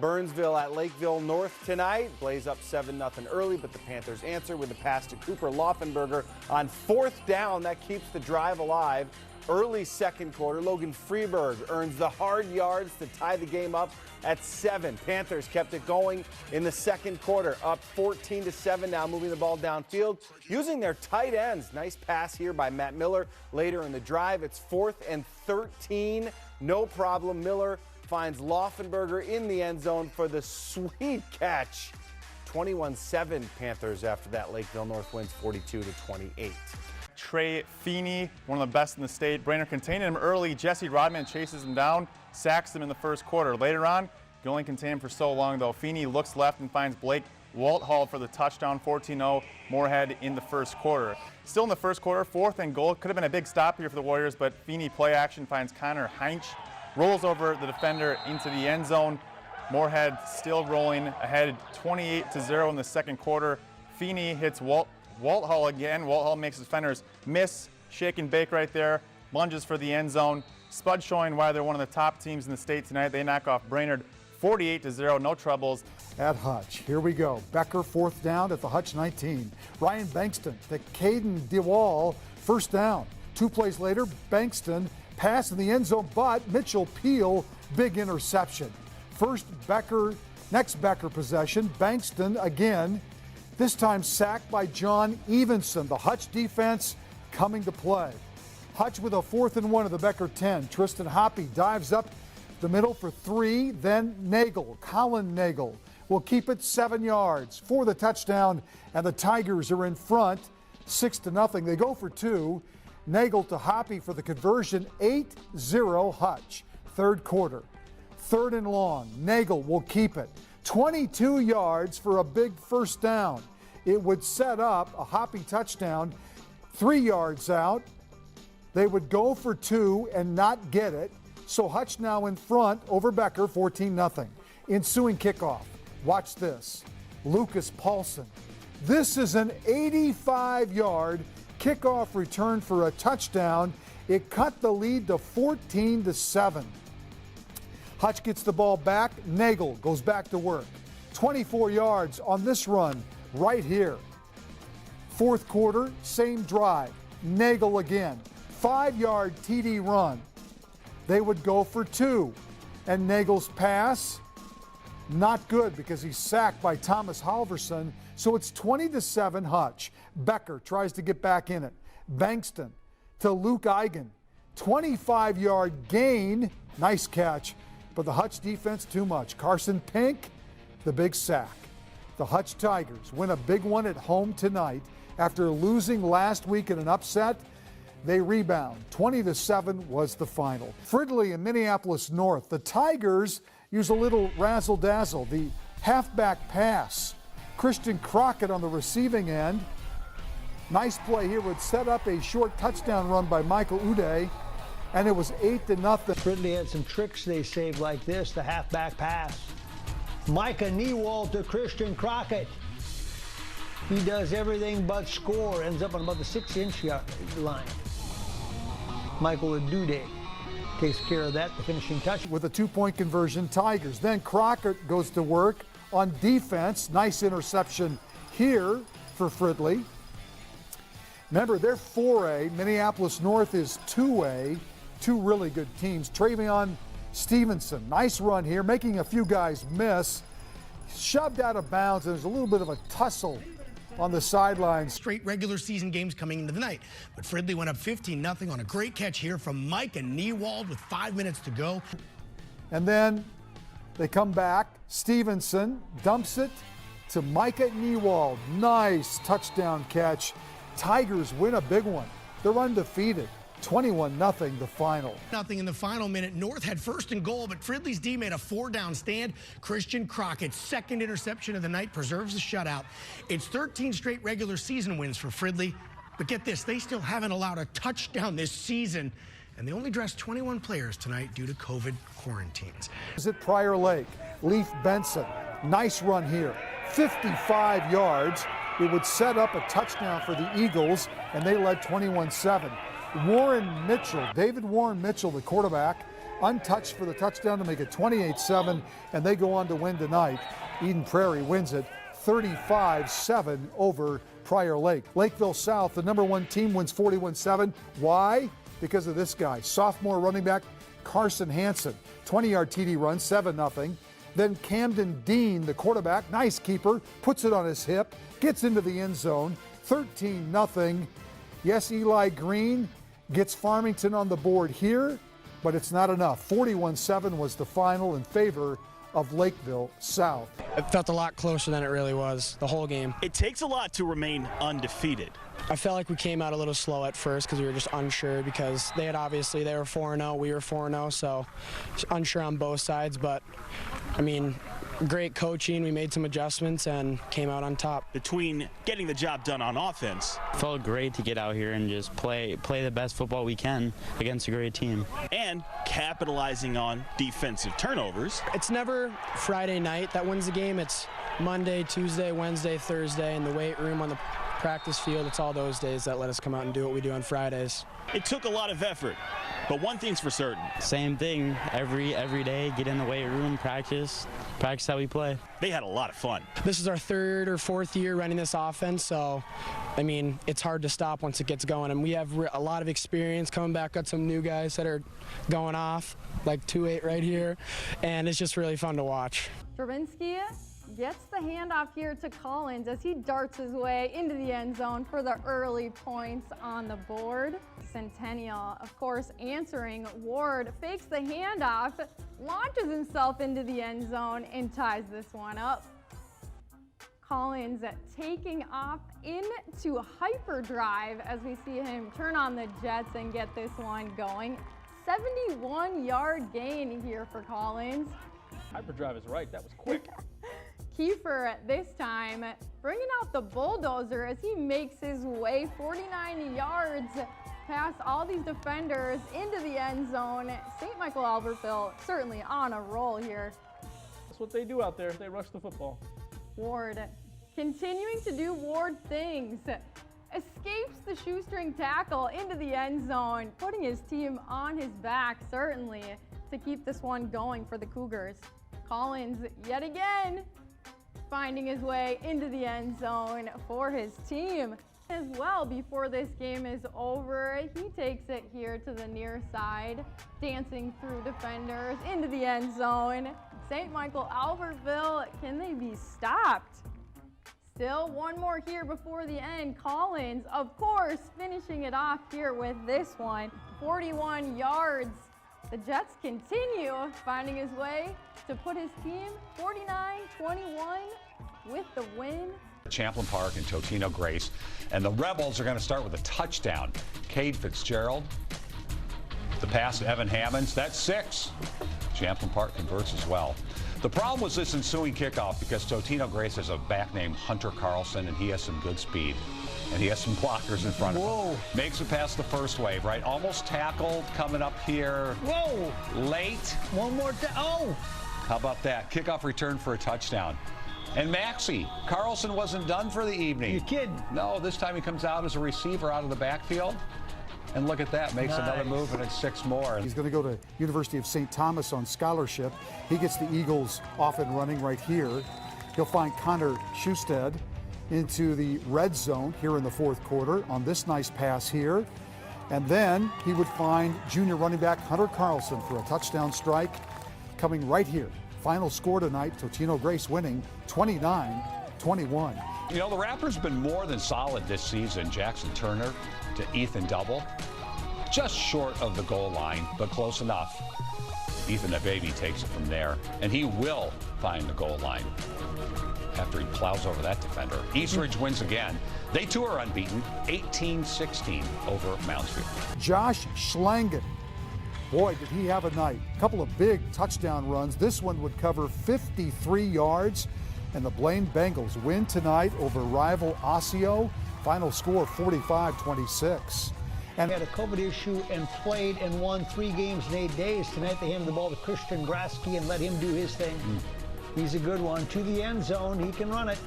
Burnsville at Lakeville North tonight. Blaze up 7-0 early, but the Panthers answer with a pass to Cooper Laufenberger on 4th down. That keeps the drive alive. Early second quarter, Logan Freeberg earns the hard yards to tie the game up at 7. Panthers kept it going in the second quarter, up 14-7 now, moving the ball downfield, using their tight ends. Nice pass here by Matt Miller later in the drive. It's 4th and 13. No problem. Miller finds Laufenberger in the end zone for the sweet catch. 21-7 Panthers after that. Lakeville North wins 42-28. Trey Feeney, one of the best in the state. Brainerd containing him early. Jesse Rodman chases him down, sacks him in the first quarter. Later on, you only contain him for so long, though. Feeney looks left and finds Blake Walthall for the touchdown, 14-0 Moorhead in the first quarter. Still in the first quarter, 4th and goal. Could have been a big stop here for the Warriors, but Feeney play action finds Connor Heinch, rolls over the defender into the end zone. Moorhead still rolling ahead 28-0 in the second quarter. Feeney hits Walthall again. Walthall makes his defenders miss. Shake and bake right there. Lunges for the end zone. Spud showing why they're one of the top teams in the state tonight. They knock off Brainerd 48-0. No troubles. At Hutch, here we go. Becker 4th down at the Hutch 19. Ryan Bankston to Caden DeWall, 1st down. 2 plays later, Bankston pass in the end zone, but Mitchell Peel, big interception. Next Becker possession, Bankston again. This time sacked by John Evenson. The Hutch defense coming to play. Hutch with a 4th and 1 of the Becker 10. Tristan Hoppy dives up the middle for 3. Then Nagel, Colin Nagel, will keep it 7 yards for the touchdown. And the Tigers are in front 6-0. They go for 2. Nagel to Hoppy for the conversion. 8-0 Hutch. Third quarter. 3rd and long. Nagel will keep it. 22 yards for a big 1st down. It would set up a Hoppy touchdown. 3 yards out. They would go for 2 and not get it. So Hutch now in front over Becker, 14-0. Ensuing kickoff. Watch this. Lucas Paulson. This is an 85-yard kickoff return for a touchdown. It cut the lead to 14-7. Hutch gets the ball back. Nagel goes back to work. 24 yards on this run right here. 4th quarter, same drive. Nagel again. 5-yard TD run. They would go for 2. And Nagel's pass, not good because he's sacked by Thomas Halverson. So it's 20-7 Hutch. Becker tries to get back in it. Bankston to Luke Eigen. 25-yard gain. Nice catch. But the Hutch defense, too much. Carson Pink, the big sack. The Hutch Tigers win a big one at home tonight. After losing last week in an upset, they rebound. 20-7 was the final. Fridley and Minneapolis North. The Tigers use a little razzle-dazzle. The halfback pass. Christian Crockett on the receiving end. Nice play here would set up a short touchdown run by Michael Uday. And it was 8-0. Fridley had some tricks they saved like this, the halfback pass. Micah Newald to Christian Crockett. He does everything but score, ends up on about the 6-inch line. Michael Adude takes care of that, the finishing touch. With a 2-point conversion, Tigers. Then Crockett goes to work on defense. Nice interception here for Fridley. Remember, they're 4A. Minneapolis North is 2A. 2 really good teams. Travion Stevenson, nice run here, making a few guys miss. Shoved out of bounds, and there's a little bit of a tussle on the sidelines. Straight regular season games coming into the night. But Fridley went up 15-0 on a great catch here from Micah Newald with 5 minutes to go. And then they come back. Stevenson dumps it to Micah Newald. Nice touchdown catch. Tigers win a big one. They're undefeated. 21-0 the final. Nothing in the final minute. North had 1st and goal, but Fridley's D made a 4-down stand. Christian Crockett's 2nd interception of the night preserves the shutout. It's 13 straight regular season wins for Fridley. But get this, they still haven't allowed a touchdown this season. And they only dressed 21 players tonight due to COVID quarantines. Is it Prior Lake? Leaf Benson. Nice run here. 55 yards. It would set up a touchdown for the Eagles, and they led 21-7. Warren Mitchell, David Warren Mitchell, the quarterback, untouched for the touchdown to make it 28-7, and they go on to win tonight. Eden Prairie wins it 35-7 over Prior Lake. Lakeville South, the #1 team, wins 41-7. Why? Because of this guy, sophomore running back Carson Hansen. 20-yard TD run, 7-0. Then Camden Dean, the quarterback, nice keeper, puts it on his hip, gets into the end zone, 13-0. Yes, Eli Green gets Farmington on the board here, but it's not enough. 41-7 was the final in favor of Lakeville South. It felt a lot closer than it really was, the whole game. It takes a lot to remain undefeated. I felt like we came out a little slow at first because we were just unsure, because they were 4-0, we were 4-0, so unsure on both sides. But I mean, great coaching, we made some adjustments and came out on top. Between getting the job done on offense, it felt great to get out here and just play the best football we can against a great team, and capitalizing on defensive turnovers. It's never Friday night that wins the game. It's Monday, Tuesday, Wednesday, Thursday, in the weight room, on the practice field. It's all those days that let us come out and do what we do on Fridays. It took a lot of effort, but one thing's for certain. Same thing every day, get in the weight room, practice how we play. They had a lot of fun. This is our 3rd or 4th year running this offense, so I mean, it's hard to stop once it gets going, and we have a lot of experience coming back. Got some new guys that are going off, like 2-8 right here, and it's just really fun to watch. Drabinsky gets the handoff here to Collins as he darts his way into the end zone for the early points on the board. Centennial, of course, answering. Ward fakes the handoff, launches himself into the end zone, and ties this one up. Collins taking off into hyperdrive as we see him turn on the jets and get this one going. 71-yard gain here for Collins. Hyperdrive is right, that was quick. Kiefer this time bringing out the bulldozer as he makes his way 49 yards past all these defenders into the end zone. St. Michael-Albertville certainly on a roll here. That's what they do out there. They rush the football. Ward continuing to do Ward things. Escapes the shoestring tackle into the end zone, putting his team on his back certainly to keep this one going for the Cougars. Collins yet again finding his way into the end zone for his team as well. Before this game is over, he takes it here to the near side, dancing through defenders into the end zone. St. Michael-Albertville, can they be stopped? Still one more here before the end. Collins, of course, finishing it off here with this one. 41 yards. The Jets continue finding his way to put his team 49-21 with the win. Champlin Park and Totino-Grace, and the Rebels are going to start with a touchdown. Cade Fitzgerald, the pass to Evan Hammonds, that's 6. Champlin Park converts as well. The problem was this ensuing kickoff because Totino-Grace has a back named Hunter Carlson, and he has some good speed. And he has some blockers in front of him. Makes it past the first wave, right? Almost tackled, coming up here. Whoa! Late. One more time. Oh! How about that? Kickoff return for a touchdown. And Maxie, Carlson wasn't done for the evening. You kidding? No, this time he comes out as a receiver out of the backfield. And look at that, makes another move, and it's 6 more. He's going to go to University of St. Thomas on scholarship. He gets the Eagles off and running right here. He'll find Connor Schusted into the red zone here in the 4th quarter on this nice pass here. And then he would find junior running back Hunter Carlson for a touchdown strike coming right here. Final score tonight, Totino-Grace winning 29-21. You know, the Raptors have been more than solid this season. Jackson Turner to Ethan Double. Just short of the goal line, but close enough. Ethan Ababy takes it from there, and he will find the goal line after he plows over that defender. Eastridge wins again. They too are unbeaten, 18-16 over Moundsville. Josh Schlangen, boy, did he have a night. A couple of big touchdown runs. This one would cover 53 yards, and the Blaine Bengals win tonight over rival Osseo. Final score 45-26. And had a COVID issue and played and won 3 games in 8 days. Tonight they handed the ball to Christian Graske and let him do his thing. He's a good one. To the end zone, he can run it.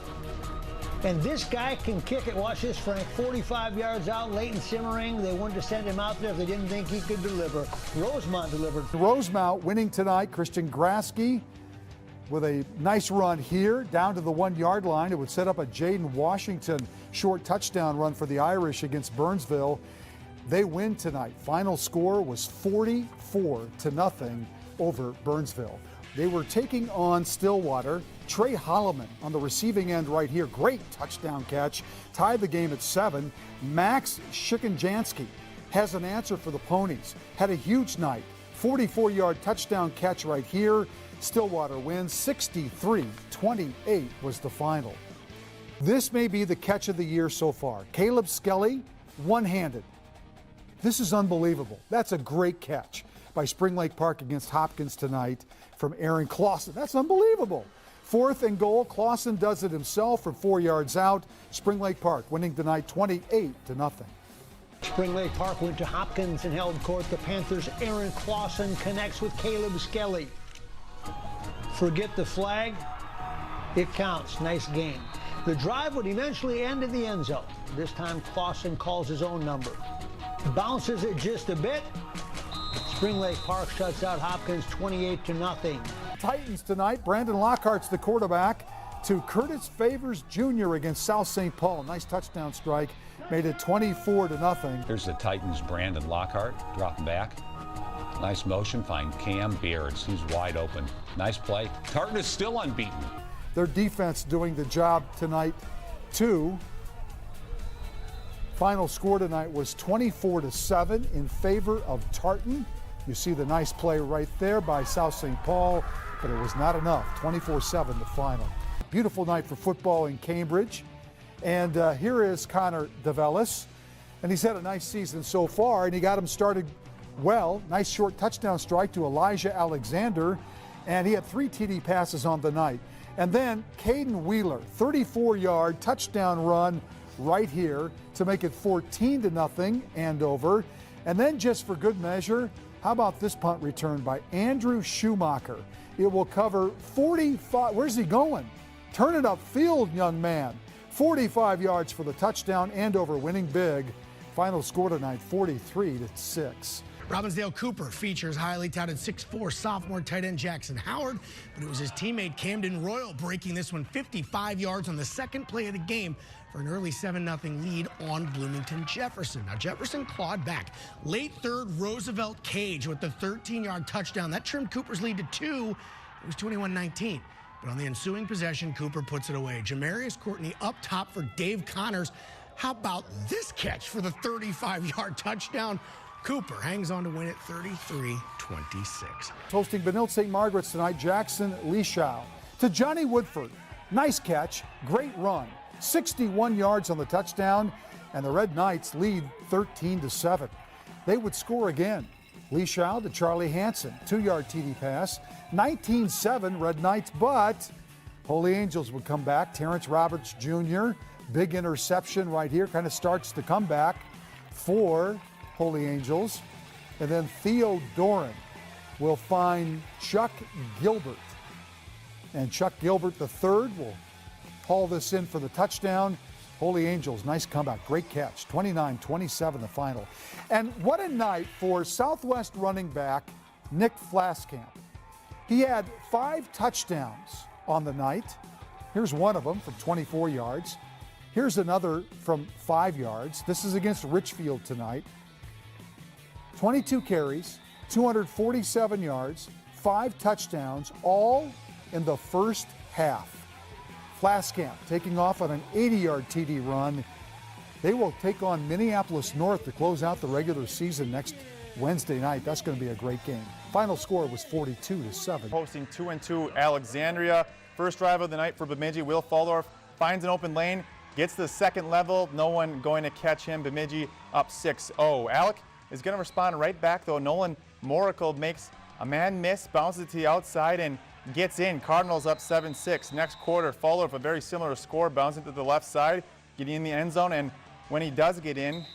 And this guy can kick it. Watch this, Frank. 45 yards out, late and simmering. They wanted to send him out there if they didn't think he could deliver. Rosemount delivered. Rosemount winning tonight. Christian Grasky with a nice run here down to the 1 yard line. It would set up a Jaden Washington short touchdown run for the Irish against Burnsville. They win tonight. Final score was 44-0 over Burnsville. They were taking on Stillwater. Trey Holloman on the receiving end right here. Great touchdown catch. Tied the game at 7. Max Shikanjansky has an answer for the Ponies. Had a huge night. 44-yard touchdown catch right here. Stillwater wins 63-28 was the final. This may be the catch of the year so far. Caleb Skelly, one-handed. This is unbelievable. That's a great catch by Spring Lake Park against Hopkins tonight from Aaron Clausen. That's unbelievable. 4th and goal. Clausen does it himself from 4 yards out. Spring Lake Park winning tonight 28-0. Spring Lake Park went to Hopkins and held court. The Panthers' Aaron Clausen connects with Caleb Skelly. Forget the flag. It counts. Nice game. The drive would eventually end in the end zone. This time Clausen calls his own number. Bounces it just a bit. Spring Lake Park shuts out Hopkins 28-0. Titans tonight. Brandon Lockhart's the quarterback to Curtis Favors Jr. against South St. Paul. Nice touchdown strike. Made it 24-0. Here's the Titans' Brandon Lockhart dropping back. Nice motion, find Cam Beards. He's wide open. Nice play. Tartan is still unbeaten. Their defense doing the job tonight, too. Final score tonight was 24-7 in favor of Tartan. You see the nice play right there by South St. Paul, but it was not enough. 24-7 the final. Beautiful night for football in Cambridge. And here is Connor DeVellis. And he's had a nice season so far, and he got him started well. Nice short touchdown strike to Elijah Alexander, and he had 3 TD passes on the night. And then Caden Wheeler, 34-yard touchdown run right here to make it 14-0 Andover. And then just for good measure, how about this punt return by Andrew Schumacher? It will cover 45, where's he going? Turn it upfield, young man. 45 yards for the touchdown, Andover winning big. Final score tonight, 43-6. Robbinsdale Cooper features highly touted 6'4" sophomore tight end Jackson Howard, but it was his teammate Camden Royal breaking this one 55 yards on the second play of the game for an early 7-0 lead on Bloomington Jefferson. Now Jefferson clawed back. Late third, Roosevelt Cage with the 13-yard touchdown. That trimmed Cooper's lead to 2. It was 21-19. But on the ensuing possession, Cooper puts it away. Jamarius Courtney up top for Dave Connors. How about this catch for the 35-yard touchdown? Cooper hangs on to win it 33-26. Hosting Benilde-St. Margarets tonight, Jackson Leishow to Johnny Woodford. Nice catch, great run. 61 yards on the touchdown, and the Red Knights lead 13-7. They would score again. Leishow to Charlie Hansen, 2-yard TD pass. 19-7 Red Knights, but Holy Angels would come back. Terrence Roberts Jr., big interception right here, kind of starts the comeback for Holy Angels. And then Theo Doran will find Chuck Gilbert. And Chuck Gilbert III will haul this in for the touchdown. Holy Angels, nice comeback, great catch. 29-27 the final. And what a night for Southwest running back Nick Flaskamp. He had 5 touchdowns on the night. Here's one of them from 24 yards. Here's another from 5 yards. This is against Richfield tonight. 22 carries, 247 yards, 5 touchdowns, all in the first half. Flaskamp taking off on an 80-yard TD run. They will take on Minneapolis North to close out the regular season next Wednesday night. That's going to be a great game. Final score was 42-7. Hosting 2-2 Alexandria. First drive of the night for Bemidji. Will Faldorf finds an open lane, gets to the second level. No one going to catch him. Bemidji up 6-0. Alec is going to respond right back, though. Nolan Moracle makes a man miss, bounces it to the outside, and gets in. Cardinals up 7-6. Next quarter, Faldorf, a very similar score, bouncing to the left side, getting in the end zone, and when he does get in,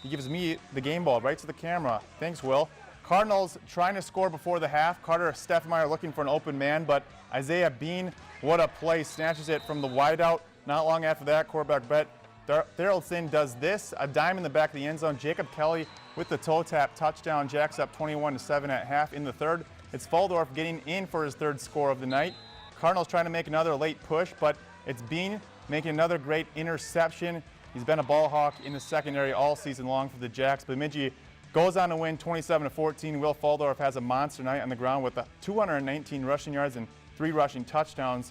he gives me the game ball right to the camera. Thanks, Will. Cardinals trying to score before the half. Carter Steffmeyer looking for an open man, but Isaiah Bean, what a play, snatches it from the wideout Not long after that, quarterback Benilde-St does this, a dime in the back of the end zone. Jacob Kelly with the toe tap touchdown. Jacks up 21-7 at half in the third. It's Fuldorf getting in for his third score of the night. Cardinals trying to make another late push, but it's Bean making another great interception. He's been a ball hawk in the secondary all season long for the Jacks. Bemidji goes on to win 27-14. Will Fuldorf has a monster night on the ground with 219 rushing yards and 3 rushing touchdowns.